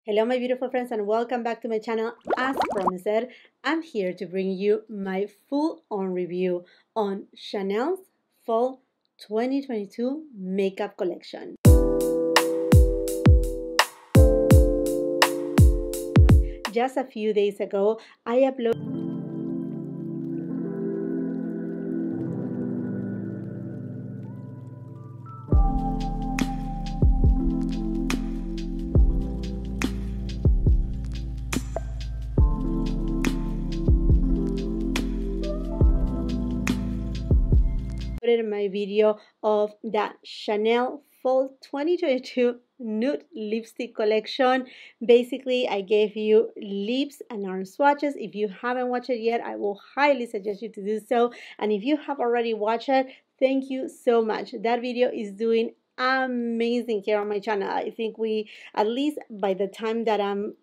Hello my beautiful friends and welcome back to my channel. As promised, I'm here to bring you my full-on review on Chanel's Fall 2022 makeup collection. Just a few days ago, I uploaded my video of the Chanel Fall 2022 nude lipstick collection. Basically, I gave you lips and arm swatches. If you haven't watched it yet, I will highly suggest you to do so. And if you have already watched it, thank you so much. That video is doing amazing here on my channel. I think at least by the time that I'm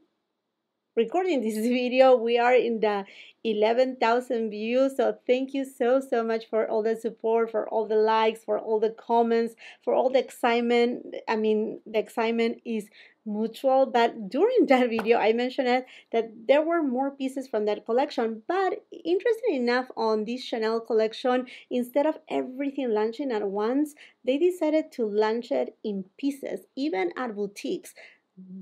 recording this video, we are in the 11,000 views. So thank you so much for all the support, for all the likes, for all the comments, for all the excitement. I mean, the excitement is mutual. But during that video I mentioned it, that there were more pieces from that collection, but interesting enough, on this Chanel collection, instead of everything launching at once, they decided to launch it in pieces, even at boutiques.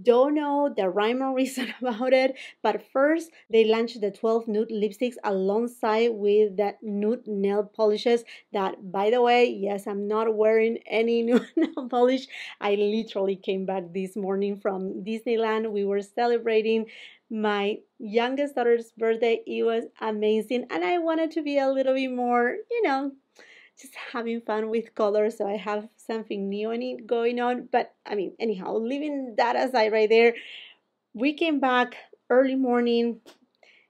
Don't know the rhyme or reason about it, but first they launched the 12 nude lipsticks alongside with the nude nail polishes. That, by the way, yes, I'm not wearing any nude nail polish. I literally came back this morning from Disneyland. We were celebrating my youngest daughter's birthday. It was amazing, and I wanted to be a little bit more, just having fun with colors, so I have something neon going on. But I mean, anyhow, leaving that aside right there, we came back early morning,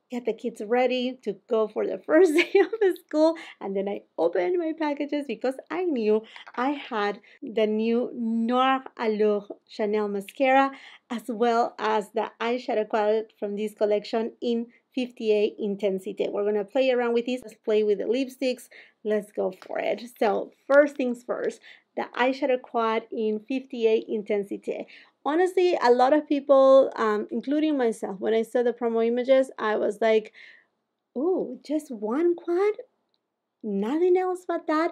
get the kids ready to go for the first day of the school, and then I opened my packages because I knew I had the new Noir Allure Chanel Mascara, as well as the eyeshadow palette from this collection in 58 Intensity. We're gonna play around with this. Let's play with the lipsticks. Let's go for it. So first things first, the eyeshadow quad in 58 Intensity. Honestly, a lot of people, including myself, when I saw the promo images, I was like, oh, just one quad? Nothing else but that?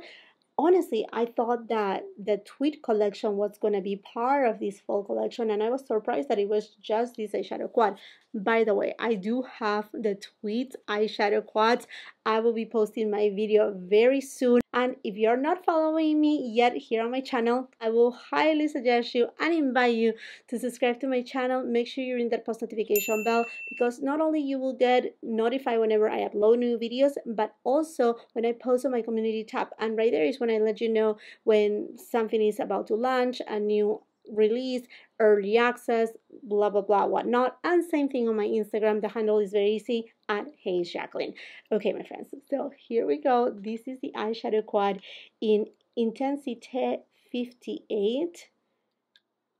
Honestly, I thought that the tweed collection was going to be part of this fall collection, and I was surprised that it was just this eyeshadow quad. By the way, I do have the tweed eyeshadow quads. I will be posting my video very soon, and if you're not following me yet here on my channel, I will highly suggest you and invite you to subscribe to my channel. Make sure you're in that post notification bell, because not only you will get notified whenever I upload new videos, but also when I post on my community tab, and right there is when I let you know when something is about to launch, a new release, early access, blah blah blah, whatnot. And same thing on my Instagram. The handle is very easy, at Hey Jackeline. Okay, my friends, so here we go. This is the eyeshadow quad in Intensity 58,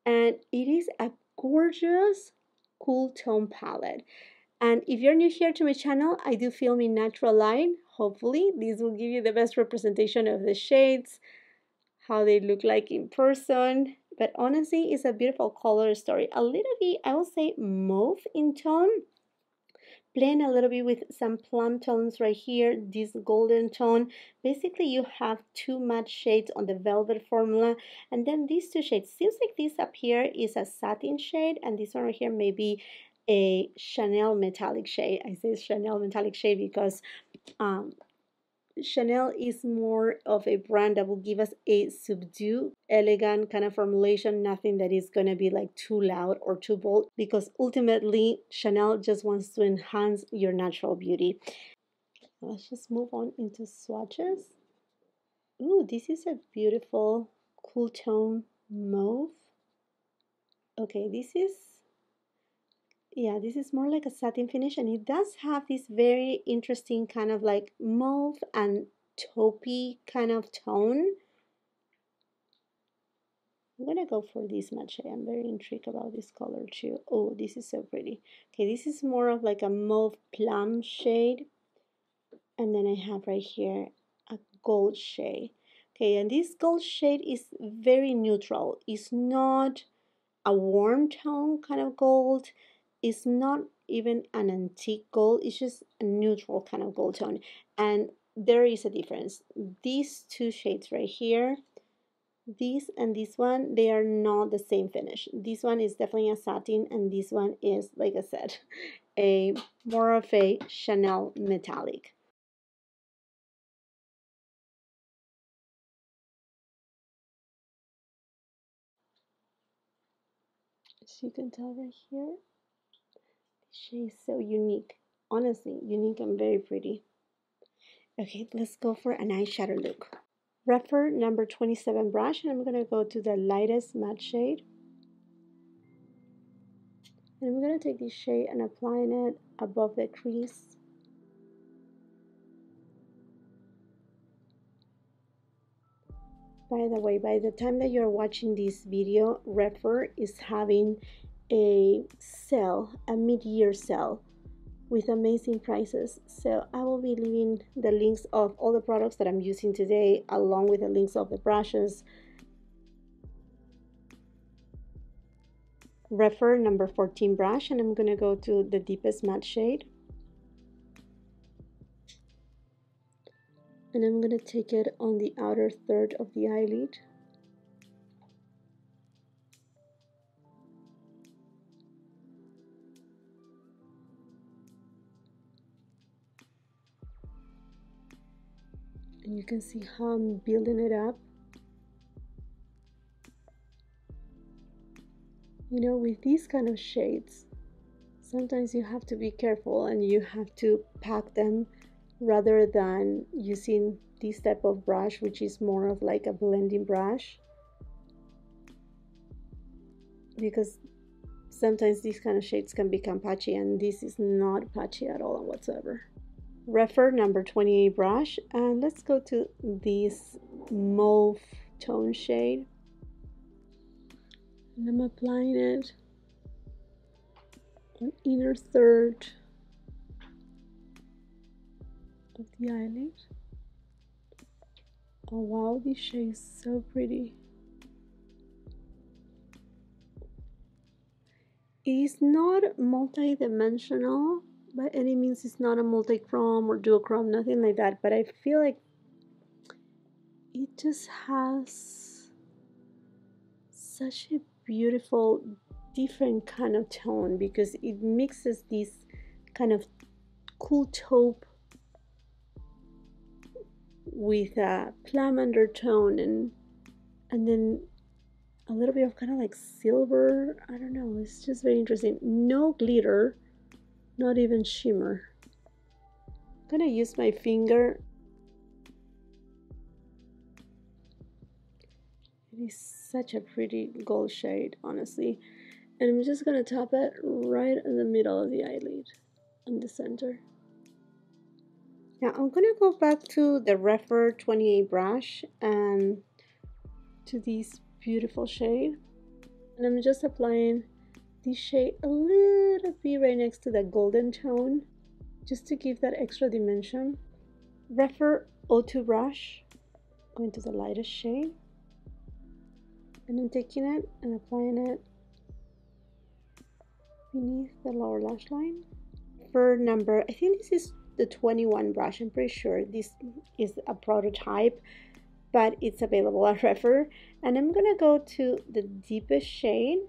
and it is a gorgeous cool tone palette. And if you're new here to my channel, I do film in natural light. Hopefully this will give you the best representation of the shades, how they look like in person. But honestly, it's a beautiful color story. A little bit, I will say, mauve in tone, playing a little bit with some plum tones right here, this golden tone. Basically, you have two matte shades on the velvet formula, and then these two shades. Seems like this up here is a satin shade, and this one right here may be a Chanel metallic shade. I say Chanel metallic shade because Chanel is more of a brand that will give us a subdued, elegant kind of formulation, nothing that is going to be like too loud or too bold, because ultimately Chanel just wants to enhance your natural beauty. Let's just move on into swatches. Ooh, this is a beautiful cool tone mauve. Okay, this is more like a satin finish, and it does have this very interesting kind of like mauve and taupey kind of tone. I'm gonna go for this matte shade. I'm very intrigued about this color too. Oh, this is so pretty. Okay, this is more of like a mauve plum shade, and then I have right here a gold shade. Okay, and this gold shade is very neutral. It's not a warm tone kind of gold. It's not even an antique gold, it's just a neutral kind of gold tone. And there is a difference. These two shades right here, this and this one, they are not the same finish. This one is definitely a satin, and this one is, like I said, a more of a Chanel metallic. As you can tell right here, the shade is so unique. Honestly, unique and very pretty. Okay, let's go for an eyeshadow look. Refer number 27 brush, and I'm going to go to the lightest matte shade. And I'm going to take this shade and applying it above the crease. By the way, by the time that you're watching this video, Refer is having a sale, a mid-year sale with amazing prices. So I will be leaving the links of all the products that I'm using today, along with the links of the brushes. Refer number 14 brush, and I'm going to go to the deepest matte shade. And I'm going to take it on the outer third of the eyelid. And you can see how I'm building it up. You know, with these kind of shades, sometimes you have to be careful and you have to pack them rather than using this type of brush, which is more of like a blending brush. Because sometimes these kind of shades can become patchy, and this is not patchy at all whatsoever. Refer number 28 brush, and let's go to this mauve tone shade. And I'm applying it on inner third of the eyelid. Oh wow, this shade is so pretty. It is not multi-dimensional by any means. It's not a multi-chrome or duochrome, nothing like that, but I feel like it just has such a beautiful different kind of tone, because it mixes this kind of cool taupe with a plum undertone and then a little bit of kind of like silver. I don't know, it's just very interesting. No glitter, not even shimmer. I'm gonna use my finger. It is such a pretty gold shade, honestly. And I'm just gonna tap it right in the middle of the eyelid, in the center. Now I'm gonna go back to the Refer 28 brush and to this beautiful shade. And I'm just applying this shade a little bit right next to the golden tone, just to give that extra dimension. Refer 02 brush, going to the lightest shade. And I'm taking it and applying it beneath the lower lash line. For number, I think this is the 21 brush. I'm pretty sure this is a prototype, but it's available at Refer. And I'm gonna go to the deepest shade.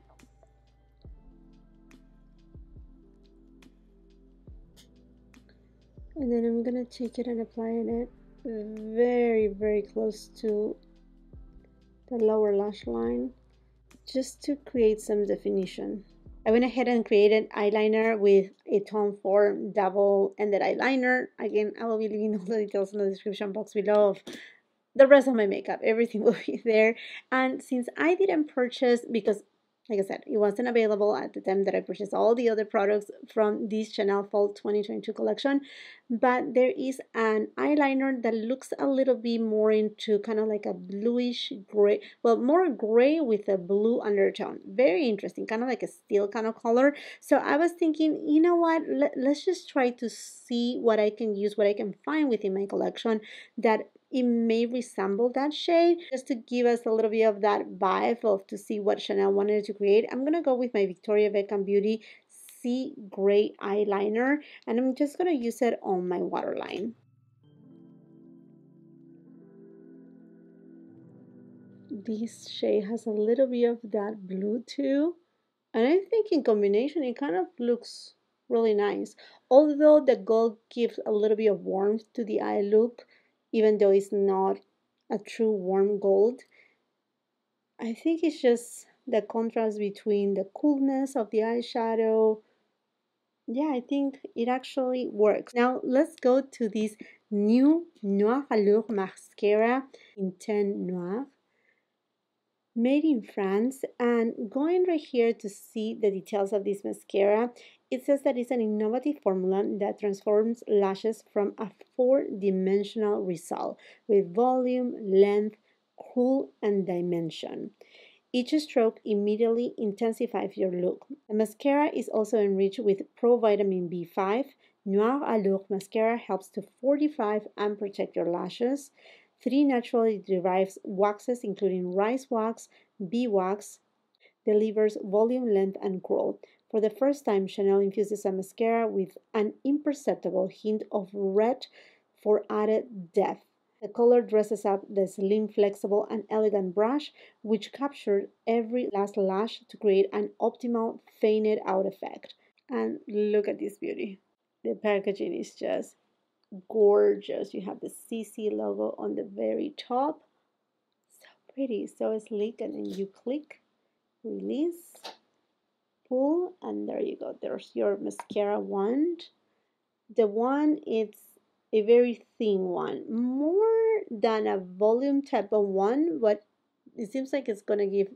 And then I'm gonna take it and applying it very, very close to the lower lash line, just to create some definition. I went ahead and created eyeliner with a Tom Ford double-ended eyeliner. Again, I will be leaving all the details in the description box below of the rest of my makeup. Everything will be there. And since I didn't purchase, because like I said, it wasn't available at the time that I purchased all the other products from this Chanel Fall 2022 collection, but there is an eyeliner that looks a little bit more into kind of like a bluish gray, well, more gray with a blue undertone. Very interesting, kind of like a steel kind of color. So I was thinking, you know what, let's just try to see what I can use, what I can find within my collection that it may resemble that shade. Just to give us a little bit of that vibe of to see what Chanel wanted to create, I'm gonna go with my Victoria Beckham Beauty Sea Gray eyeliner, and I'm just gonna use it on my waterline. This shade has a little bit of that blue too, and I think in combination it kind of looks really nice. Although the gold gives a little bit of warmth to the eye look, even though it's not a true warm gold, I think it's just the contrast between the coolness of the eyeshadow. Yeah, I think it actually works. Now let's go to this new Noir Allure Mascara in 10 Noir, made in France. And going right here to see the details of this mascara, it says that it's an innovative formula that transforms lashes from a four-dimensional result with volume, length, curl, and dimension. Each stroke immediately intensifies your look. The mascara is also enriched with provitamin B5. Noir Allure Mascara helps to fortify and protect your lashes. 3 naturally derived waxes, including rice wax, bee wax, delivers volume, length, and curl. For the first time, Chanel infuses a mascara with an imperceptible hint of red for added depth. The color dresses up the slim, flexible, and elegant brush, which captured every last lash to create an optimal faded out effect. And look at this beauty. The packaging is just gorgeous. You have the CC logo on the very top. So pretty, so sleek, and then you click, release, pull, and there you go. There's your mascara wand. The one, it's a very thin one, more than a volume type of one, but it seems like it's gonna give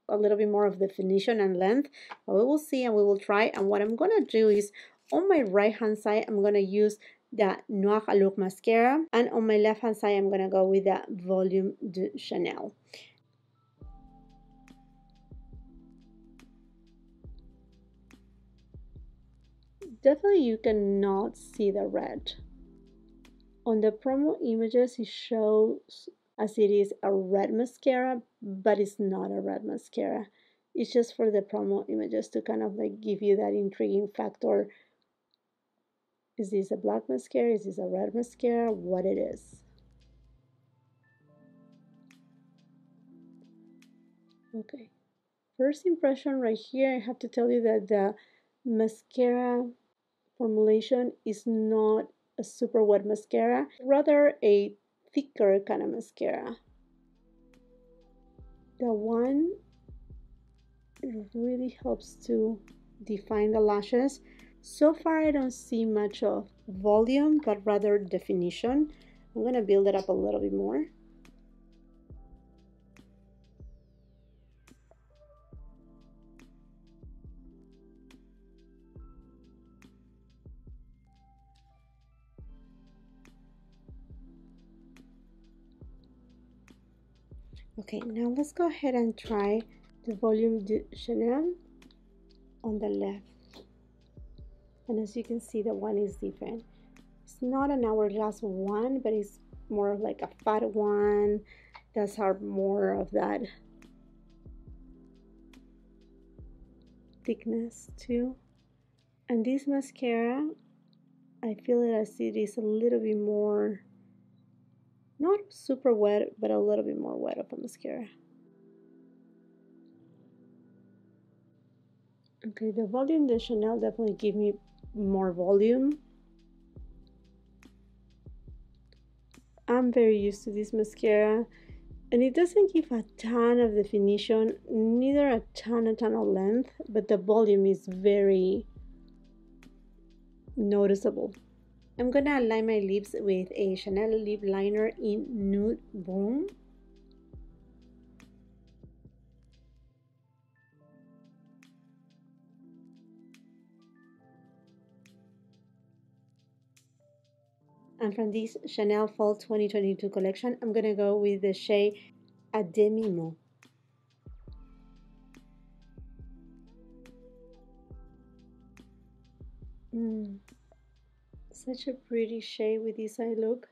a little bit more of definition and length. But we will see and we will try. And what I'm gonna do is on my right hand side, I'm gonna use the Noir Allure Mascara, and on my left hand side, I'm gonna go with the Volume de Chanel. Definitely you cannot see the red. On the promo images, it shows as it is a red mascara, but it's not a red mascara. It's just for the promo images to kind of like give you that intriguing factor. Is this a black mascara? Is this a red mascara? What it is. Okay. First impression right here, I have to tell you that the mascara formulation is not a super wet mascara, rather a thicker kind of mascara. The one, it really helps to define the lashes. So far I don't see much of volume, but rather definition. I'm gonna build it up a little bit more. Okay, now let's go ahead and try the Volume de Chanel on the left. And as you can see, the one is different. It's not an hourglass one, but it's more of like a fat one. Does have more of that thickness too. And this mascara, I feel it as it is a little bit more, not super wet, but a little bit more wet of a mascara. Okay, the Volume de Chanel definitely give me more volume. I'm very used to this mascara, and it doesn't give a ton of definition, neither a ton of length, but the volume is very noticeable. I'm gonna line my lips with a Chanel lip liner in Nude Brun. And from this Chanel Fall 2022 collection, I'm gonna go with the shade A Demi. Such a pretty shade with this eye look.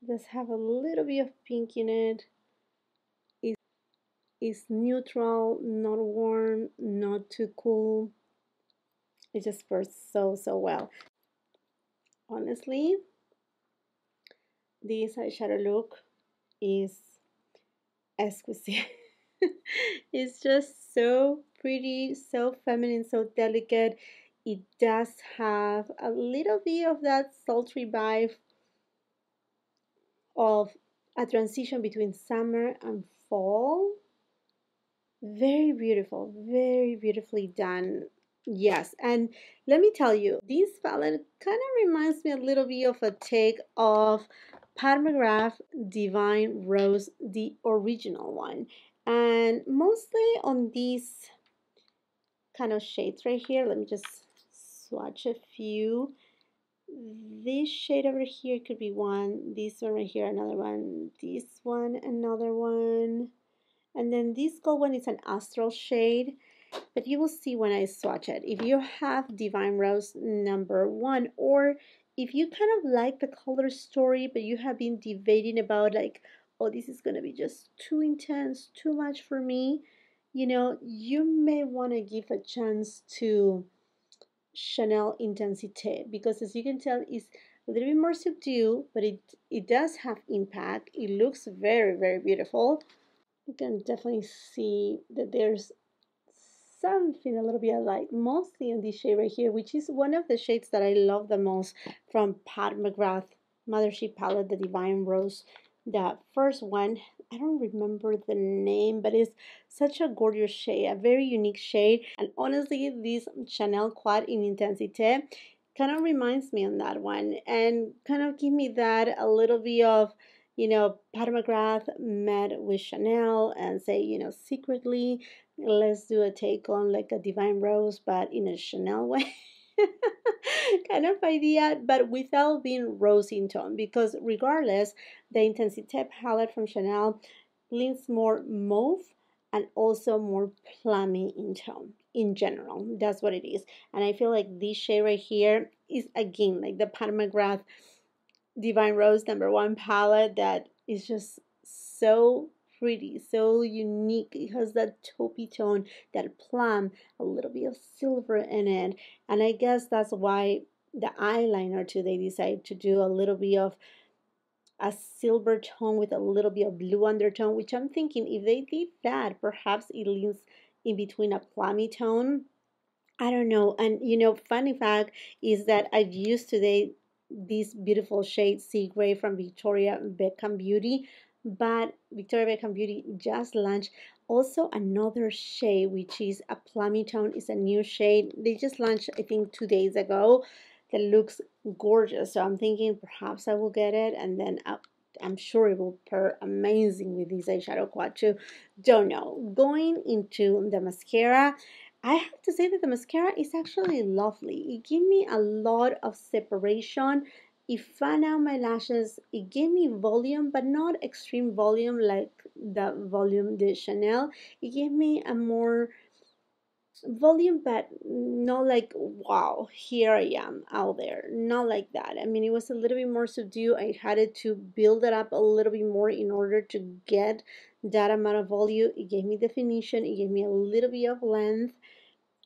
does have a little bit of pink in it. It's neutral, not warm, not too cool. It just pairs so well. Honestly, this eyeshadow look is exquisite. It's just so pretty, so feminine, so delicate. It does have a little bit of that sultry vibe of a transition between summer and fall. Very beautiful, very beautifully done. Yes, and let me tell you, this palette kind of reminds me a little bit of a take of Pat McGrath Divine Rose, the original one, and mostly on these kind of shades right here. Let me just swatch a few. This shade over here could be one, this one right here another one, this one another one, and then this gold one is an astral shade, but you will see when I swatch it. If you have Divine Rose #1, or if you kind of like the color story but you have been debating about like, oh, this is gonna be just too intense, too much for me, you know, you may want to give a chance to Chanel Intensite, because as you can tell, it's a little bit more subdued, but it does have impact. It looks very beautiful. You can definitely see that there's something a little bit light, mostly in this shade right here, which is one of the shades that I love the most from Pat McGrath Mothership palette, the Divine Rose, the first one. I don't remember the name, but it's such a gorgeous shade, a very unique shade. And honestly, this Chanel Quad in Intensite kind of reminds me on that one, and kind of give me that a little bit of, you know, Pat McGrath met with Chanel and say, you know, secretly, let's do a take on like a Divine Rose, but in a Chanel way. Kind of idea, but without being rosy in tone, because regardless, the Intensite palette from Chanel leans more mauve and also more plummy in tone in general. That's what it is. And I feel like this shade right here is again like the Pat McGrath Divine Rose #1 palette that is just so pretty, so unique. It has that taupey tone, that plum, a little bit of silver in it. And I guess that's why the eyeliner too, they decided to do a little bit of a silver tone with a little bit of blue undertone, which I'm thinking if they did that, perhaps it leans in between a plummy tone. I don't know. And you know, funny fact is that I've used today this beautiful shade Sea Gray from Victoria Beckham Beauty, but Victoria Beckham Beauty just launched also another shade which is a plummy tone. It's a new shade. They just launched, I think, 2 days ago, that looks gorgeous. So I'm thinking perhaps I will get it, and then I'm sure it will pair amazing with this eyeshadow quad too. Don't know. Going into the mascara, I have to say that the mascara is actually lovely. It gave me a lot of separation. It fanned out my lashes. It gave me volume, but not extreme volume like the volume de Chanel. It gave me a more volume, but not like, wow, here I am out there. Not like that. I mean, it was a little bit more subdued. I had to build it up a little bit more in order to get that amount of volume. It gave me definition. It gave me a little bit of length,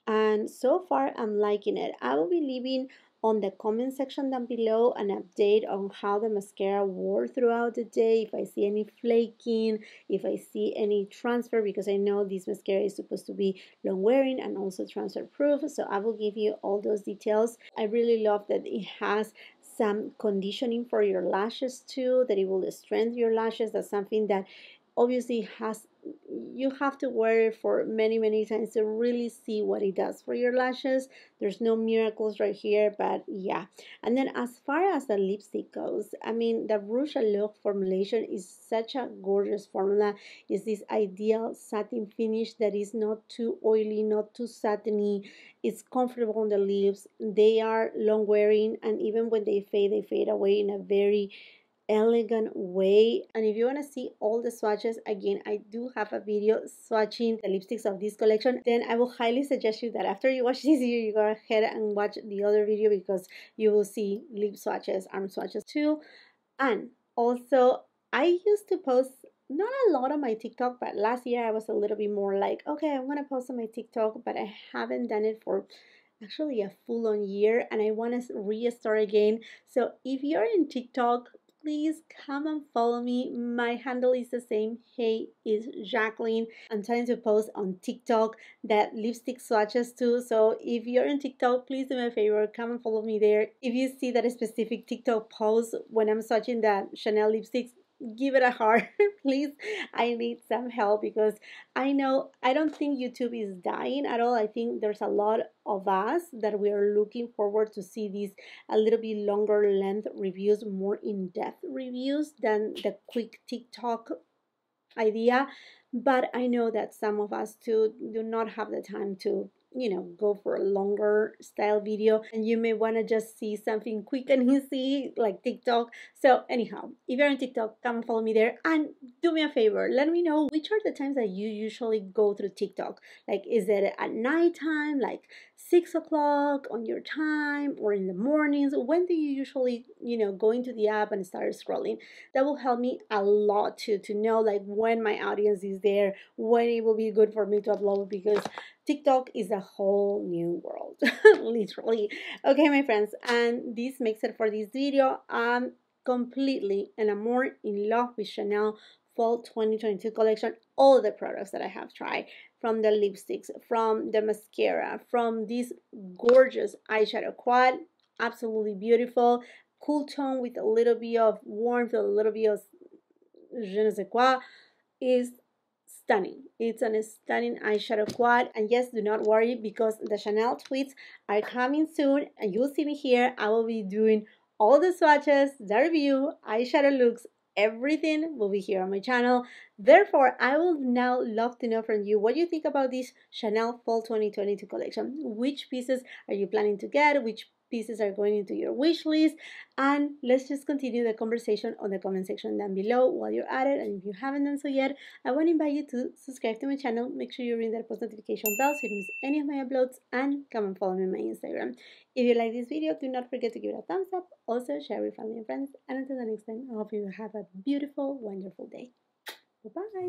and so far I'm liking it. I will be leaving on the comment section down below an update on how the mascara wore throughout the day, if I see any flaking, if I see any transfer, because I know this mascara is supposed to be long wearing and also transfer proof, so I will give you all those details. I really love that it has some conditioning for your lashes too, that it will strengthen your lashes. That's something that obviously you have to wear it for many times to really see what it does for your lashes. There's no miracles right here, but yeah. And then as far as the lipstick goes, I mean, the Rouge Allure formulation is such a gorgeous formula. It's this ideal satin finish that is not too oily, not too satiny. It's comfortable on the lips. They are long wearing, and even when they fade away in a very elegant way. And if you want to see all the swatches, again, I do have a video swatching the lipsticks of this collection. Then I will highly suggest you that after you watch this video, you go ahead and watch the other video, because you will see lip swatches, arm swatches too. And Also, I used to post not a lot on my TikTok, but last year I was a little bit more like, okay, I'm gonna post on my TikTok, but I haven't done it for actually a full on year, and I want to restart again. So if you're in TikTok, please come and follow me. My handle is the same. Hey, is Jackeline. I'm trying to post on TikTok that lipstick swatches too. So if you're in TikTok, please do me a favor, come and follow me there. If you see that a specific TikTok post when I'm swatching the Chanel lipsticks, give it a heart, please. I need some help because I know I don't think YouTube is dying at all. I think there's a lot of us that we are looking forward to see these a little bit longer length reviews, more in-depth reviews than the quick TikTok idea. But I know that some of us too do not have the time to, go for a longer style video, and you may want to just see something quick and easy like TikTok. So anyhow, if you're on TikTok, come and follow me there, and do me a favor, let me know which are the times that you usually go through TikTok. Like, is it at nighttime, like 6 o'clock on your time, or in the mornings? When do you usually, go into the app and start scrolling? That will help me a lot to know like when my audience is there, when it will be good for me to upload, because TikTok is a whole new world, literally. Okay, my friends, and this makes it for this video. I'm completely and I'm more in love with Chanel Fall 2022 collection. All the products that I have tried, from the lipsticks, from the mascara, from this gorgeous eyeshadow quad, absolutely beautiful, cool tone with a little bit of warmth, a little bit of je ne sais quoi, is stunning. It's a stunning eyeshadow quad. And yes, do not worry, because the Chanel tweets are coming soon, and you'll see me here. I will be doing all the swatches, the review, eyeshadow looks, everything will be here on my channel. Therefore, I will now love to know from you what you think about this Chanel Fall 2022 collection. Which pieces are you planning to get? Which pieces are going into your wish list? And let's just continue the conversation on the comment section down below while you're at it. And if you haven't done so yet, I want to invite you to subscribe to my channel. Make sure you ring that post notification bell so you don't miss any of my uploads, and come and follow me on my Instagram. If you like this video, do not forget to give it a thumbs up. Also, share with family and friends. And until the next time, I hope you have a beautiful, wonderful day. Bye-bye.